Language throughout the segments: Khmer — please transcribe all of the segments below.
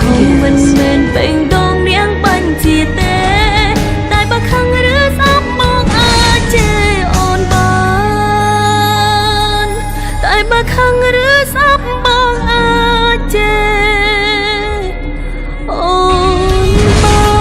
คงมันเหมือนเป็นดองเลี้ยงบัญชีเต้แต่บางครั้งหรือซ้ำมองอาเจอ่อนบานแต่บางครั้งหรือซ้ำมองอาเจอ่อนบาน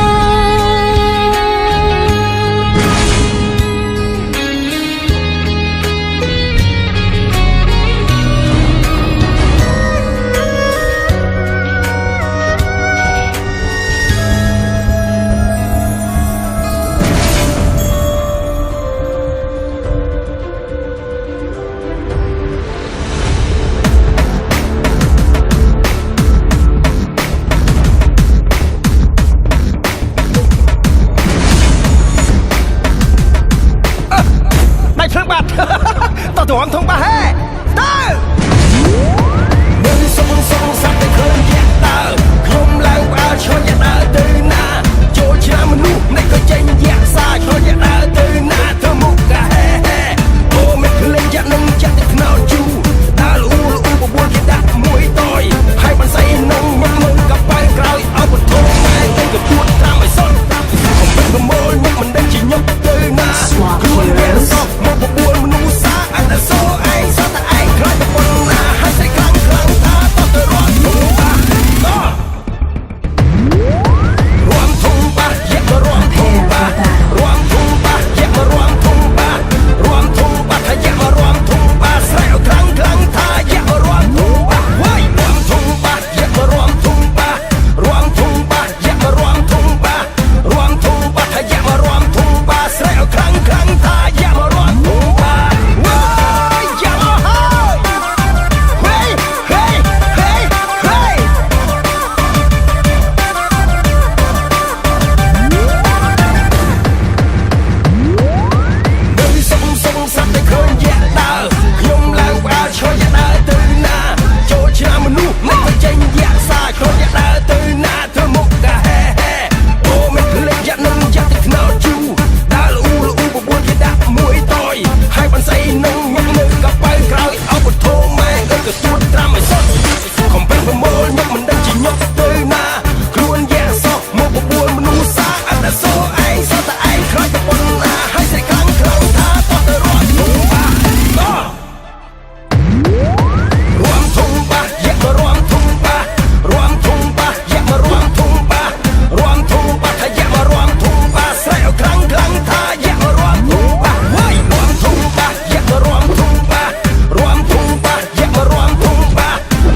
ต่อตัวผมทงปะเฮ้เต้มือส่งสับแต่เคยแยกตาคลุมแล้วเอาชนแยกตาตื่นหน้าโจชนะมนุษย์ไม่เคยใจแยกสายชนแยกตาตื่นหน้าเธอมุกกะเฮ้โอ้ไม่เคยเล่นจากนึงจากแต่ขนาดจูตาลูบวกแค่ดักมวยต่อยให้มันใส่นังมันมึงกับไปกลายเอาบทโทษมาเต้นกับพูดตามไม่สนผมเป็นขโมยมันได้จีนยกตื่นหน้าคลุมแย่ซอกมาบวกมนุษย์แต่โซ่ไอ้ซาแต่ไอ้ใครจะปนหน้าให้ใส่ครั้งตาต้องจะรอดทุ่งปะรวมทุ่งปะแยกมารวมทุ่งปะรวมทุ่งปะแยกมารวมทุ่งปะรวมทุ่งปะถ้าแยกมารวมทุ่งปะใส่เอาครั้งถ้าแยกมารวมทุ่งปะไว้รวมทุ่งปะแยกมารวมทุ่งปะรวมทุ่งปะแยกมารวมทุ่งปะ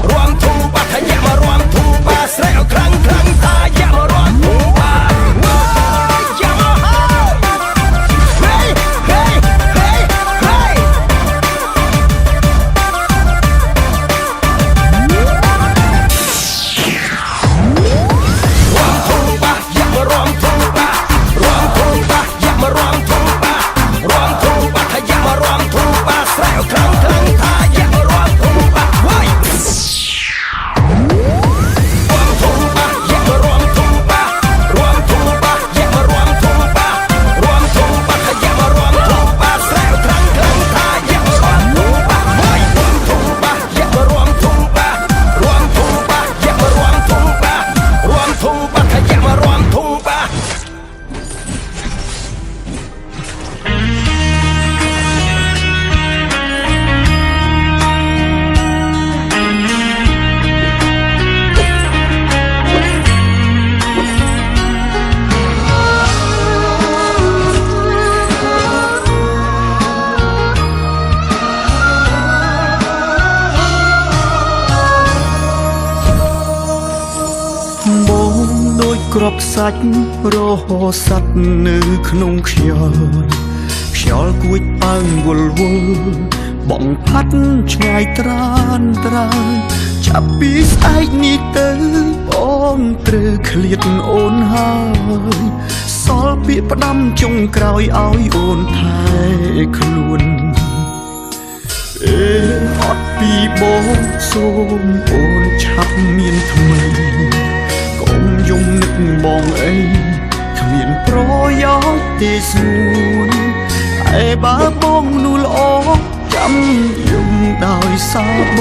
รวมทุ่งปะถ้าแยกมารวมทุ่งปะใส่เอาครั้งถ้าแยกมารวมทุ่งปะក្របសាច់រហោស័ព្ទនៅក្នុងខ្យល់គួចប៉ើងវល់បងផាត់ឆ្ងាយត្រានចាប់ពីស្អែកនេះទៅបងត្រូវឃ្លាតអូនហើយសល់ពាក្យផ្ដាំចុងក្រោយឲ្យអូនថែខ្លួនអត់ពីបងសូមអូនឆាប់មានថ្មីកុំយំនឹកបងអីគ្មានប្រយោជន៍ទេស្នួនតែបើបងនោះល្អចាំយំដោយសារប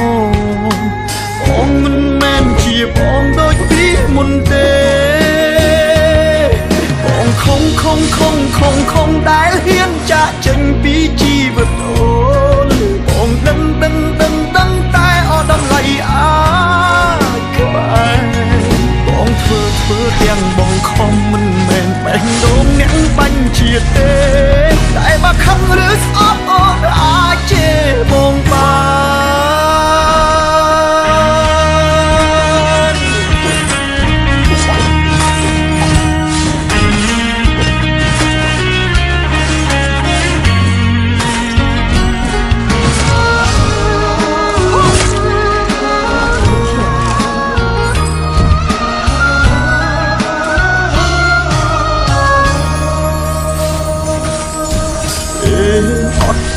ងមិនមែនជាបងដូចពី មុនទេបងคงដែលហ៊ានចាក់ចេញពីជីវិតអូនបងដឹងតែអត់តម្លៃក្បែរបងធ្វើទាំងបងខំមិនមែនបេះដូងអ្នកបាញ់ជាតិទេតែបើខឹងឬស្អប់អូនអាចជេរបងបាន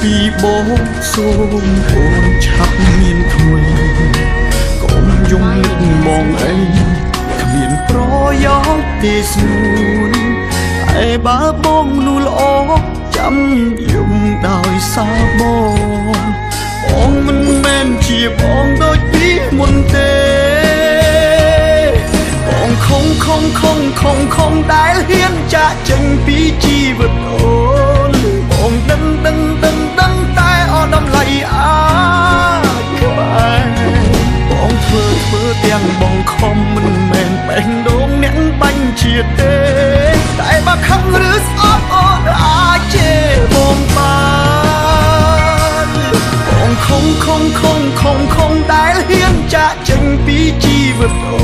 ពីបងសូមអូនឆាប់មានថ្មីកុំយំលឹកបងអីគ្មានប្រយោជន៍ទេស្នួនតែបើបងនោះល្អចាំយំដោយសារបងមិនមែនជាបងដូចពីមុនទេបងคงដែលហ៊ានចាក់ចេញពីជីវិតអូនបងដឹងតែអត់តម្លៃក្បែរបងធ្វើទាំងបងខំមិនមែនបេះដូងអ្នកបាញ់ជាតិទេតែបើខឹងឬស្អប់អូនអាចជេរបងបានបងคงដែលហ៊ានចាក់ចេញពីជីវិតអូ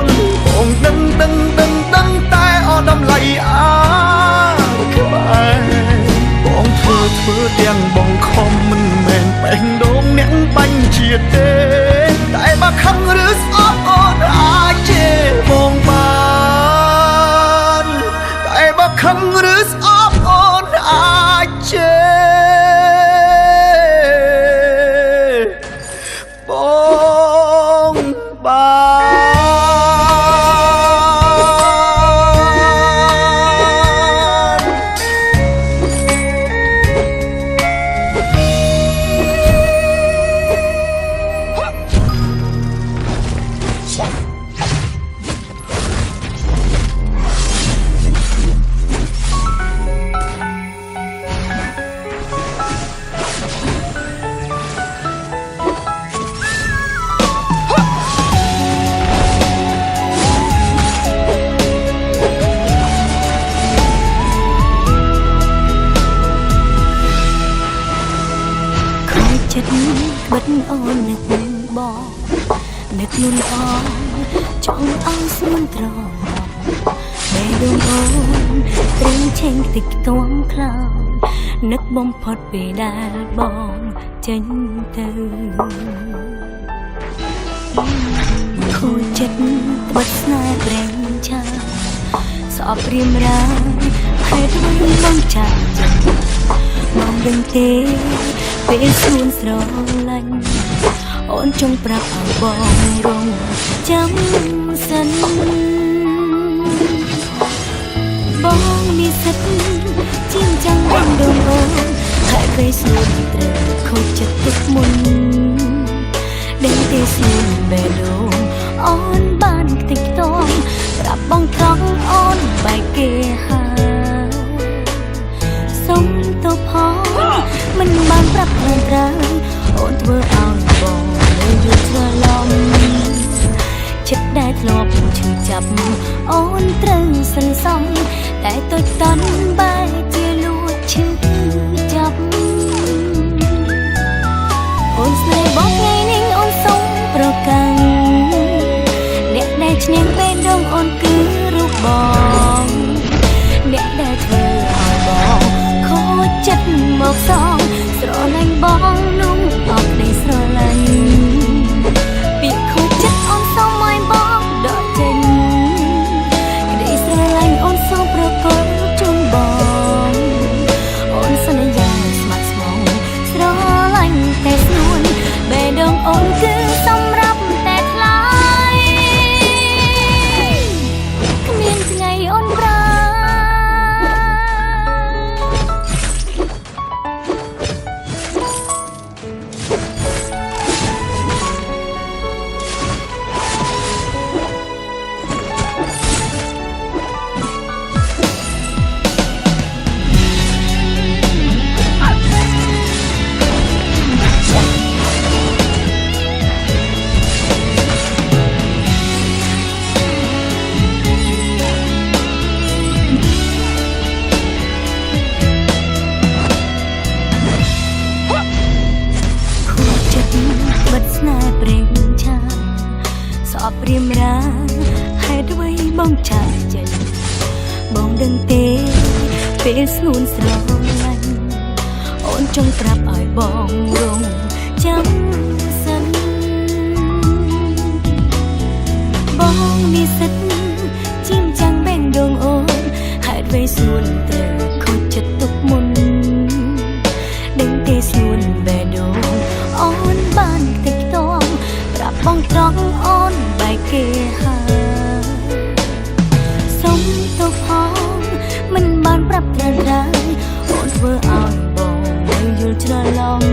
នបងដឹងតែអត់តម្លៃក្បែរបងធ្វើទាំងបងខំមិនមែនបេះដូងអ្នកបាញ់ជាតិទេតែបើខឹងឬស្អប់អូនអាចជេរបងបានតែបើខឹងឬស្អប់អូនអាចជេរបងបានបិទអូននឹកបងនឹកលុនអងចង់ឲ្យស្រួលត្រង់មេដួងអូនត្រឹងឆេងតិចខ្ទាំខ្លោចនឹកបំផុតពេលដែលបងចេញទៅខូចចិត្តបិទស្នេហ៍ប្រេងឆាស្អប់ព្រាមរាហេតុអ្វីបងចាក់ចិត្តមកដឹងទេពេលសួនស្រឡាញ់អូនចង់ប្រាប់ឲ្យបងរងចាំសិនបងមានសិទ្ធិជាងចាំងបងដងអូនហើយពេលសួនត្រូវខូចចិត្តទុកមុនដឹងទេសួនបេះដូងអូនបានខ្ទេចខ្ទាំប្រាប់បងត្រង់អូនបែកគេហើយសុំទៅផងមិនបានប្រាប់ត្រូវអូនធ្វើឲ្យបងនៅយល់ច្រឡំចិត្តដែលធ្លាប់ឈឺចាប់អូនត្រូវសន្សំតែទុយតន់បែរជាលួចឈឺចាប់អូនស្នេហ៍បងថ្ងៃនេះអូនសុំប្រកាន់អ្នកដែលឈ្នះពេលដងអូនគឺរូបបងអ្នកដែលធ្វើឲ្យបងខូចចិត្តមកសងស្រឡាញ់បងនោះអត់ទេស្រឡាញ់ពីខូចចិត្តអូនសុំឲ្យបងដកចេញក្តីស្រឡាញ់អូនសុំប្រកបជូនបង ព្រាមរាហេតុអ្វីបងចាស់ចេញបងដឹងទេពេលស្ងួនស្រឡាញ់អូនចង់ប្រាប់ឲ្យបងរងចាំសិនបងមានសិទ្ធជាងចាំងបែងដងអូនហេតុអ្វីស្ងួនត្រូវខូចចិត្តទុកមុនដឹងទេស្ងួនបែដងអូនបានតិចតងប្រាប់បងត្រង់អូនបែកគេហើយសុំទោសផងមិនបានប្រាប់ត្រូវដែរអូនធ្វើឲ្យបងនៅយល់ច្រឡំ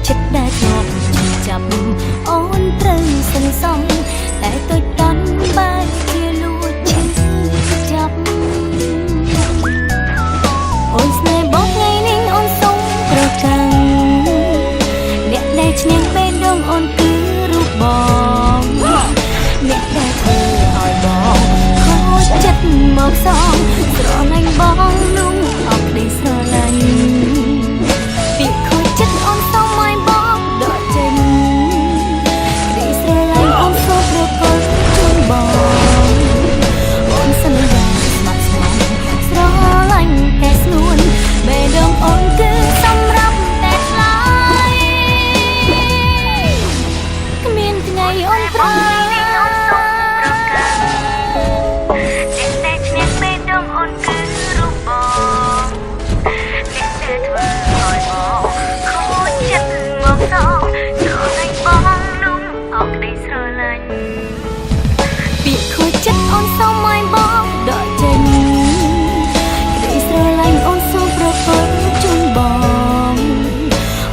ចិត្តដែលធ្លាប់ចាប់អូនត្រូវសន្សំតែទុយតាន់បែកជាលួចឈឺចាប់អូនស្នេហ៍បងថ្ងៃនេះអូនសុំប្រកាន់អ្នកដែលឈ្នះពេលដងអូនគឺរូបបងអ្នកដែលធ្វើឲ្យបងខូចចិត្តមកសងស្រឡាញ់បងនោះអត់ក្តីស្រឡាញ់ពីខូចចិត្តអូនសុំឲ្យបងដកចេញក្តីស្រឡាញ់អូនសូមប្រកបជូនបងអូនសន្យាស្មោះស្ម័គ្រស្រឡាញ់តែស្នួនបេះដូងអូនគឺសម្រាប់តែថ្លៃគ្មានថ្ងៃអូនប្រែពីខូចចិត្តអូនសូមឲ្យបងដកចេញក្តីស្រឡាញ់អូនសូមប្រកបជូនបង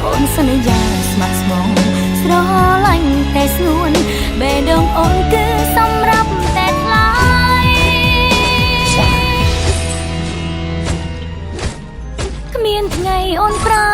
អូនសន្យាស្មោះស្ម័គ្រស្រឡាញ់តែស្នួនបេះដូងអូនគឺសម្រាប់តែថ្លៃគ្មានថ្ងៃអូនប្រែ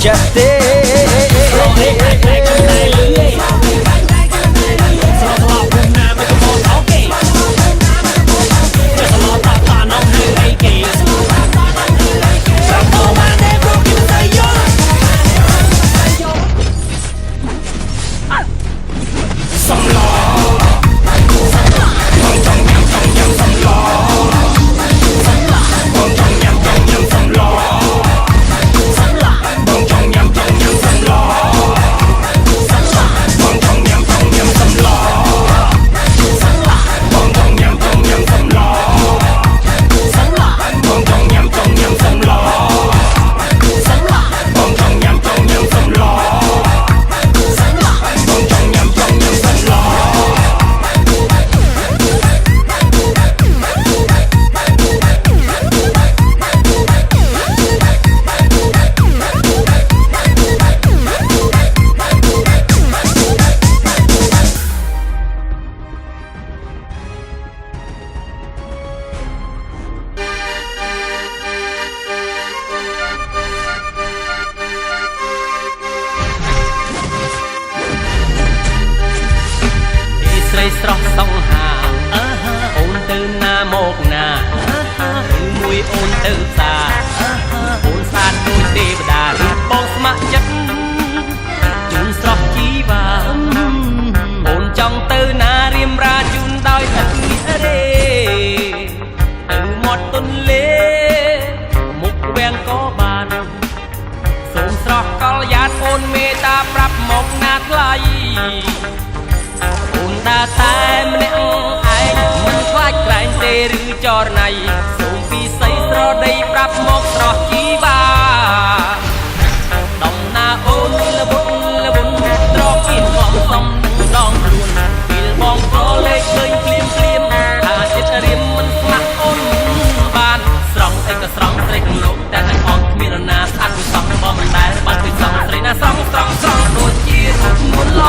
ចិត្តទេស្រស់សង្ហាអូនទៅណាមកណាឬមួយអូនទៅផ្សារអូនស្អាតដូចទេវតារូបបងស្ម័គ្រចិត្តជូនស្រស់ជីវ៉ាអូនចង់ទៅណារៀមរាជូនដោយទឹកនេះរេទៅមាត់ទន្លេមុខវាំងក៏បានសូមស្រស់កលយ៉ាតអូនមេត្តាប្រាប់មកណាថ្លៃដើរតែម្នាក់ឯងមិនខ្លាចក្រែងទេឬចរណៃសូមពីស័យស្រដីប្រាប់មកស្រស់ជីវ៉ាដំណាអូនល្បុនត្រកគៀនបងសំនឹងដងខ្លួនពេលបងប្រលេខឃើញភ្លាមថាចិត្តរៀមមិនស្ម័គ្រអូនបានស្រង់អីក៏ស្រង់ស្រីក្នុងលោកតែទាំងអស់គ្មាននរណាស្អាតដូចសំបងមិនដែលបានឃើញសំស្រីណាស្រង់ដូចជារូបនួនឡ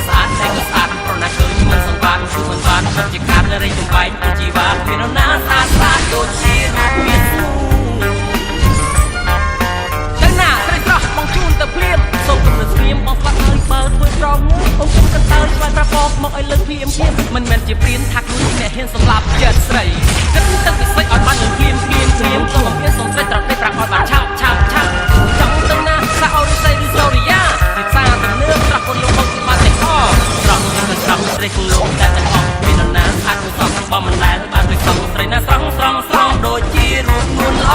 ស្អាតតែក៏ស្អាតប្រណាឃើញមិនសង្វាតគឺមិនបានពិតជាខាតរៃចំបែកជីវ៉ាមាននរណាស្អាតដូចជារូបមានស្នូទៅណាស្រីស្រស់បងជូនទៅភ្លាមសូមគំនិតស្ងៀមបងស្លាប់ហើយបើធ្វើត្រង់អូនគំកន្តើយឆ្លើយប្រាប់បងមកឲ្យលើកភ្លាមមិនមែនជាព្រានថាខ្លួនអ្នកហ៊ានសម្លាប់ចិត្តស្រីគិតទឹកពិសេសឲ្យបានលើកភ្លាមក៏មិនមានសុំស្រីត្រង់នេះប្រាប់ឲ្យបានឆាប់ចង់ទៅណាសាអូរិស័យឬសូរិយាទីផ្សារទំនើបស្រស់คนលោកមកបានតែខស្រង់ទៅស្រង់ស្រីក្នុងលោកតែទាំងអស់មាននរណាស្អាតដូចសំបងមិនដែលបានដូចសំស្រីណាស្រង់ដូចជារូបនួនល្អ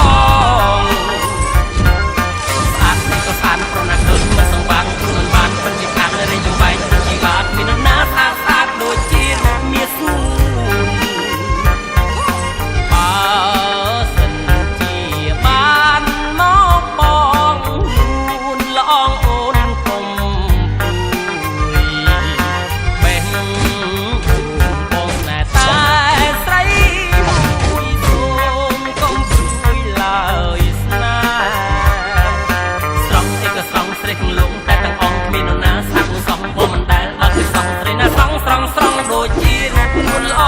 ស្អាតតែក៏ស្អាតប្រណាឃើញមិនសង្វាតគឺមិនបានពិតជាខាតរៃចំបែកជីវ៉ាមាននរណាស្អាតដូចជារូបមាសស្នូបើសិនជាបានមកបងនួនល្អអូនកុំបេះបងណែតែស្រីមួយសូមកុំព្រួយឡើយស្នេហ៍ស្រង់អីក៏ស្រង់ស្រីក្នុងលោកតែទាំងអង្គគ្មាននរណាស្អាតសំបងមិនដែលអត់ដូចសំស្រីណាស្រង់ដូចជារូបនួនល្អ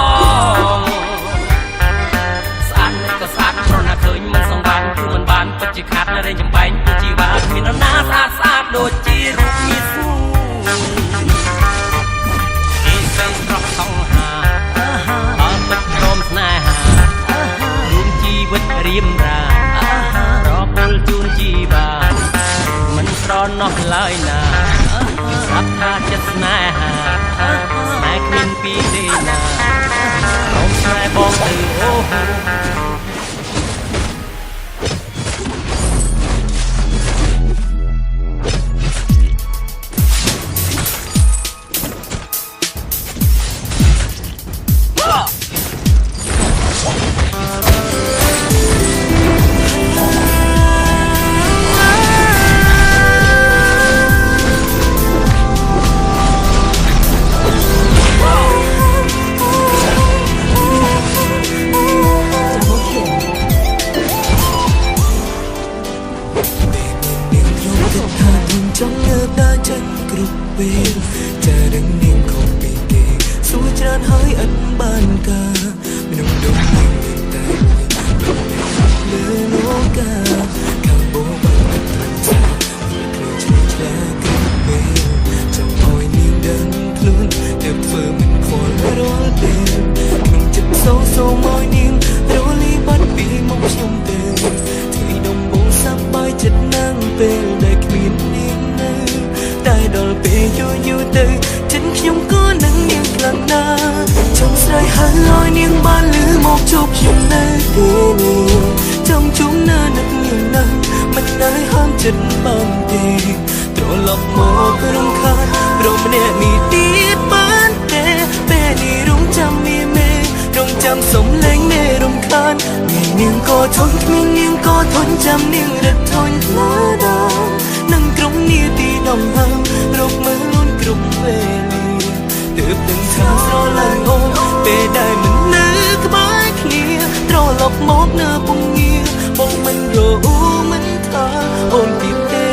ស្អាតក៏ស្អាតប្រណាឃើញមិនសង្វាតគឺមិនបានពិតជាខាតរៃចំបែកជីវ៉ាមាននរណាស្អាតដូចជារូបមានស្នូអេស្រីស្រស់សង្ហាអត់ទឹកព្រមស្នេហារួមជីវិតរៀមរារពលជូនជីវ៉ាមិនស្រណោះឡើយណាស្រាប់ថាចិត្តស្នេហាស្នេហ៍គ្មានពីទេណាអូនស្នេហ៍បងទៅអូ ពេលចាដឹងនាងខុសពីគេសួរច្រើនហើយឥតបានការមនុស្សដូចនាងមានតែមួយលើលោកា ចិត្តណាំងពេលដែលគ្មាននាងនៅតែដល់ពេលយូរយូរទៅចិត្តខ្ញុំក៏នឹងនាងខ្លាំងណាស់ចង់ស្រែកហៅឲ្យនាងបានឮមកជួបខ្ញុំនៅពេលនេះចង់ជួបណានឹកនាងណាស់មិនដែលហាមចិត្តបានទេត្រឡប់មករំខានព្រមម្នាក់នេះទៀតបានទេពេលនេះរំចាំមីមេរំចាំសំឡេងមេរំខាននាងក៏ធន់គ្មាននាងក៏ធន់ចាំនាងរត់ធន់ខ្លាដានឹងក្រុមនាទីដំហើមរកមើលលូនគ្រប់វេលាទើបដឹងថាស្រឡាញ់អូនពេលដែលមិននៅក្បែរគ្នាត្រឡប់មកនៅពងងារបងមិនរអ៊ូមិនថាអូនទៀតទេ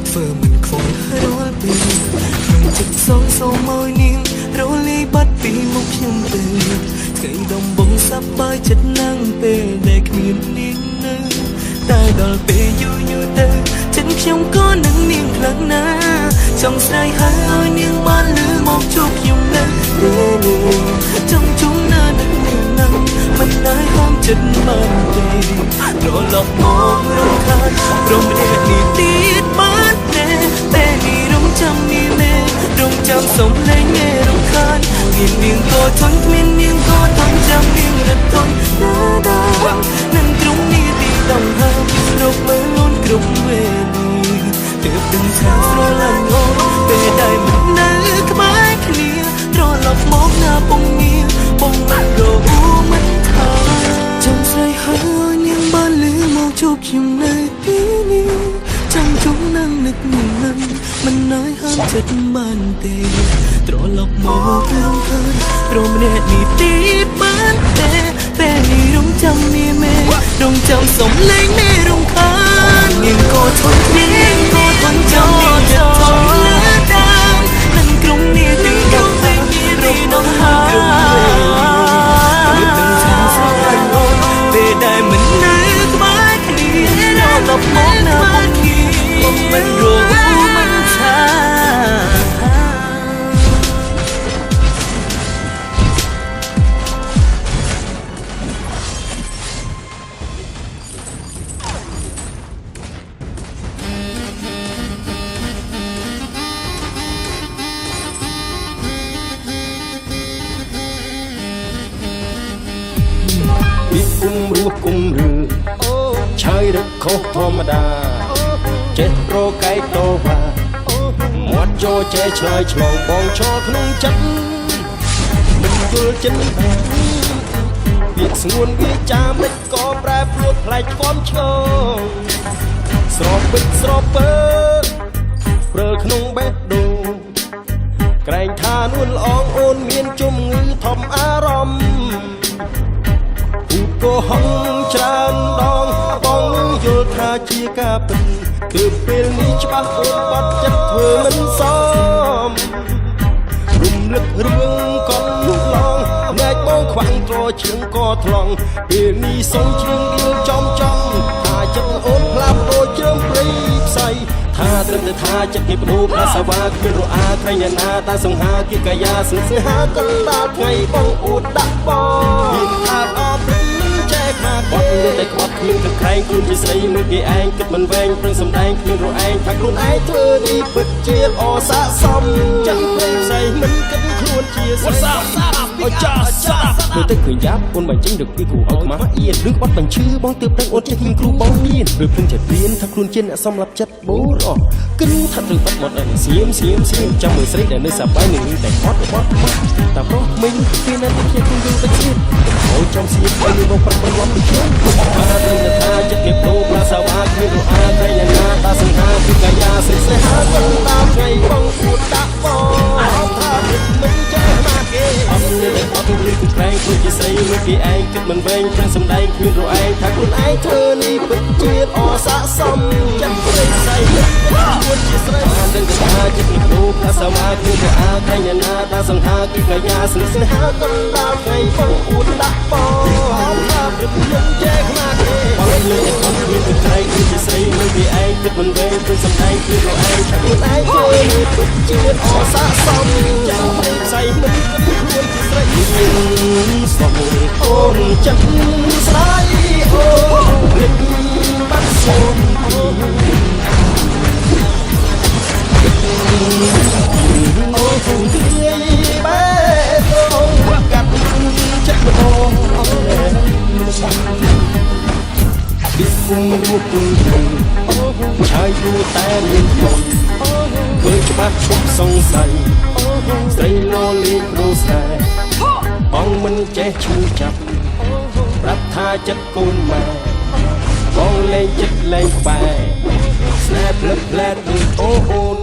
ធ្វើមិនខ្វល់រាល់ពេលខ្ញុំចិត្តសងសូមឲ្យនាងរលាយបាត់ពីមុខខ្ញុំទៅថ្ងៃដំបងសប្បាយចិត្តណាស់ពេលដែលគ្មាននាងនៅតែដល់ពេលយូរយូរទៅចិត្តខ្ញុំក៏នឹងនាងខ្លាំងណាស់ចង់ស្រែកហៅឲ្យនាងបានឮមកជួបខ្ញុំនៅពេលនេះចង់ជុំណានឹកនាងណាស់មិនដែលហាមចិត្តបានទេត្រឡប់មករំខានព្រមម្នាក់នេះទៀតបានទេពេលនេះរំចាំនេះមេរំចាំសំឡេងមេរំខានមាននាងក៏ធន់គ្មាននាងក៏ធន់ចាំនាងរត់ធន់ណាដានឹងក្រុមនេះទីដំហើមរកមើលលូនគ្រប់វេលាទើបដឹងថាស្រឡាញ់អូនពេលដែលមិននៅក្បែរគ្នាត្រឡប់មកណាពងងារបងមិនរអ៊ូមិនថាចង់ស្រែកហៅឲ្យនាងបានឮមកជួបខ្ញុំនៅទីនេះចង់ជួបនឹងនឹកនាងនឹងមិនណយហាមចិត្តបានទេត្រឡប់មករំខានព្រមម្នាក់នេះទៀតបានទេពេលនេះរំចាំនាងមេរំចាំសំឡេងមេរំខាននាងក៏ធន់នាងក៏ធន់ចាំនាងចិត្តធន់លើតាមនឹងក្រុមនេះទីដល់ពេលនេះរំដំហើពេលដែលមិននៅក្បែរគ្នាត្រឡប់មកនៅពងងារមិនរੂមិនថាគុំរស់គុំឬឆើយរឹកខុសធម្មតាចេះប្រកែកតវ៉ាមាត់ចោចេះឆ្លើយឆ្លងបងឈរក្នុងចិត្តមិនយល់ចិត្តវាស្ងួនវាចាមិនក៏ប្រែប្រួលផ្លែកស្គមឆ្លងស្រពិតស្រពើព្រើក្នុងបេះដូងក្រែងថានួនល្អងអូនមានជំងឺធំអារម្មណ៍ក៏ហងច្រើនដងបងយល់ថាជាការពិតគឺពេលនេះច្បាស់អូនបាត់ចិត្តធ្វើមិនសមរំលឹករឿងកូនឡងណែកបងខ្វាំងត្រជាងក៏ថ្លង់ពេលនេះសុំជ្រៀងដៀលចំថាចិត្តអូនផ្លាប់ដូចជើងព្រៃផ្សៃថាត្រឹមតែថាចិត្តគេបដូរផ្លាសាវ៉ាគ្មានរអាក្រែងណាតាសង្ហាគិកាយាសឹងស្នេហាកណ្ដាលថ្ងៃបងអួតដាក់បងមានថាអត់បាត់លើតែក្បត់គ្មានទឹកក្រែងខ្លួនជាស្រីមើលគេឯងគិតមិនវែងព្រឹងសម្ដែងគ្មានរឯងថាខ្លួនឯងធ្វើនេះពិតជាអស័កសមចឹងព្រៃផ្សេងមិនគិតខ្លួនជាស្រីអូចាសាមើលទៅឃើញយ៉ាប់អូនបាញ់ចេញរកពីគ្រូឲ្យខ្មាស់អៀនឬបាត់បញ្ឈឺបងទើបដឹងអូនចេះគ្មានគ្រូបងមានឬភ្លឹងចិត្តរៀនថាខ្លួនជាអ្នកសំឡាប់ចិត្តបូរអស់គិនថាត្រូវបាត់មកដល់សៀមចាំមើលស្រីដែលនៅសប្បាយនឹងតែគាត់តាប្រុសមិញពីនៅតែជាខ្លួនយល់តែជាតិអូចំសៀមឲ្យបងប្រាប់ប្រឡំពីខ្ញុំថាដឹងថាចិត្តគេប្រូផ្លាសា សាវ៉ាគ្មានរអាតែយ៉ាងណាតាសង្ហាគឺកាយាសេចស្នេហាមិនតាមថ្ងៃបងពួតដាក់បងថាមិនចេះណាគេអត់មានអត់មានគឺប្រែងគឺជាស្រីមួយគេឯងគិតមិនវែងខាងសំដែងគ្មានរឯងថាខ្លួនឯងធ្វើនេះពិតជាអស័កសមចាំព្រៃស្អីមួយជាស្រីបានដឹងថាចិត្តនេះរូបថាសាវ៉ាគ្មានរអាតែយ៉ាងណាតាសង្ហាគឺកាយាសេចស្នេហាមិនតាមថ្ងៃបងពួតដាក់បងថាមិនចេះណាគេបងលើអត់មានគឺប្រែងគឺជាស្រីមួយគេឯងគិតមិនវែងគឺសំដែងគ្មានរឯងថាខ្លួនឯងធ្វើនេះពិតជាអស័កសមចាំព្រៃស្អីមិនខ្លួនជាស្រីសូមអូនចាំស្រីអូននឹកបាត់សូមអូនអូនទីបែត្រង់កាត់ចិត្តម្ដងពីគុំរូបឆាយយូរតែមានខ្ញុំឃើញច្បាស់ឈប់សង្ស័យស្រីលលេងគ្រូស្នេហ៍បងមិនចេះឈឺចាប់ប្រាប់ថាចិត្តកូនម៉ែបងលេងចិត្តលេងបែស្នេហ៍ផ្លឹកផ្លែតដូចអូន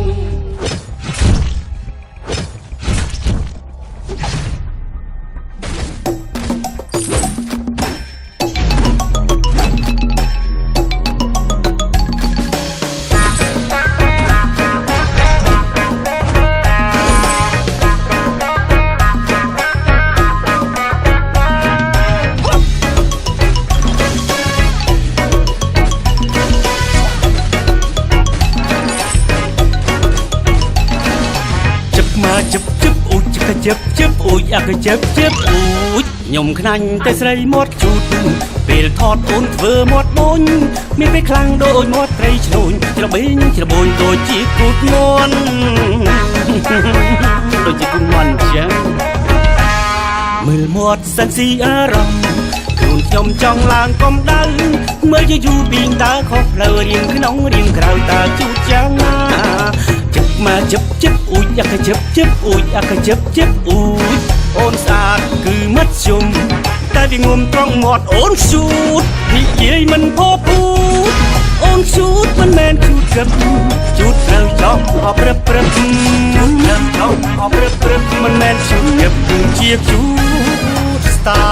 ជឹបអូយអាកជឹបអូយខ្ញុំខ្នាញ់តែស្រីមាត់ជូតពេលថតអូនធ្វើមាត់បូនមានពេលខ្លាំងដូចមាត់ត្រីឆ្នូញច្របេងច្របូនដូចជាគូតមន់ដូចជាគូតមន់ចឹងមើលមាត់សិនស៊ីអារម្មណ៍ខ្លួនខ្ញុំចង់ឡើងកំដៅមើលយូរពីតើខុសផ្លូវរៀងក្នុងរៀងក្រៅតើជូតយ៉ាងណាមកជឹបអូយអាកជឹបអូយអាកជឹបអូយអូនស្អាតគឺមិត្តជុំតែវាងុំត្រង់មាត់អូនជូតនិយាយមិនផោពូតអូនជូតមិនមែនជូតកឹបជូតត្រូវចង់អបព្រឹបជូតត្រូវចង់អបព្រឹបមិនមែនជូតកឹបគឺជាជូតស្តា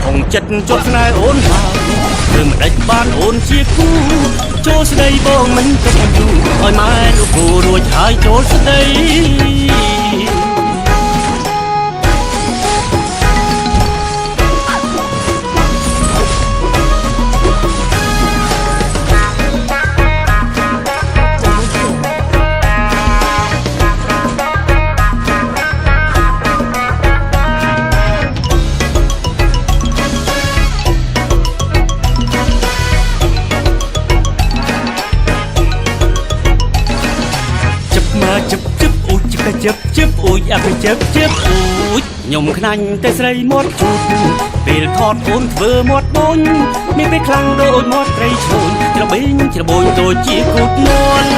អង្គចិត្តជាប់ស្នេហ៍អូនហើយធ្វើមិនដេចបានអូនជាគូចូលស្ដីបងមិនទុកយូរឲ្យម៉ែលោកគ្រូរួចហើយចូលស្ដីជឹបអូយអាកជឹបអូយខ្ញុំខ្នាញ់តែស្រីមាត់ជូតពេលថតអូនធ្វើមាត់បូនមានពេលខ្លាំងដូចមាត់ត្រីឈូនច្របេងច្របូនដូចជាគូតមន់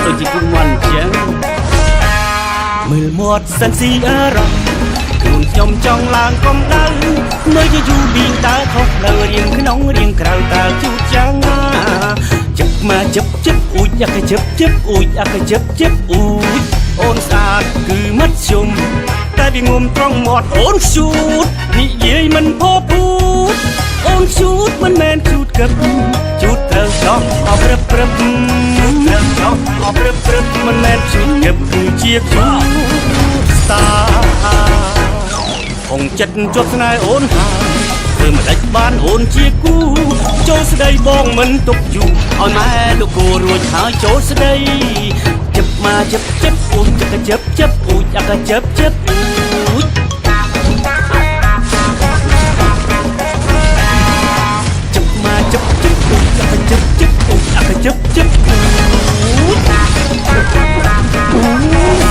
ដូចជាគូតមន់ចឹងមើលមាត់សិនស៊ីអារម្មណ៍ខ្លួនខ្ញុំចង់ឡើងកំដៅមើលយូរពីតើខុសផ្លូវរៀងក្នុងរៀងក្រៅតើជូតយ៉ាងណាជឹបមកជឹបអូយអាកជឹបអូយអាកជឹបអូយអូនស្អាតគឺមិត្តជុំតែវាងុំត្រង់មាត់អូនជូតនិយាយមិនផោពូតអូនជូតមិនមែនជូតកឹបជូតត្រូវចង់អបព្រឹបត្រូវចង់អបព្រឹបមិនមែនជូតកឹបគឺជាជូតស្តាអង្គចិត្តជាប់ស្នេហ៍អូនហើយធ្វើមិនដេចបានអូនជាគូចូលស្ដីបងមិនទុកយូរឲ្យម៉ែលោកគូរួចហើយចូលស្ដីជឹបមកជឹបអូយអាកជឹបអូយអាកជឹបអូយជឹបមកជឹបអូយអាកជឹបអូយអាកជឹបអូយ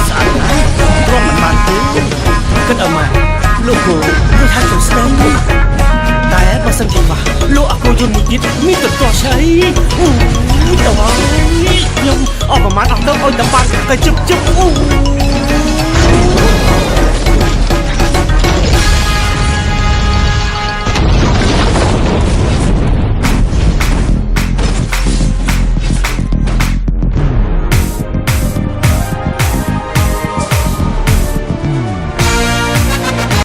ស្អាតណាស់ព្រមមិនបានទេគិតឲ្យម៉ែលោកគូរួចហើយចូលស្ដីតែបើសិនជាវ៉ាលោកអកូនយន្តមួយទៀតមានតកស្អីអូយតើខ្ញុំអស់ប្រមាណអស់ទៅឲ្យតែបានតែជឹបអូ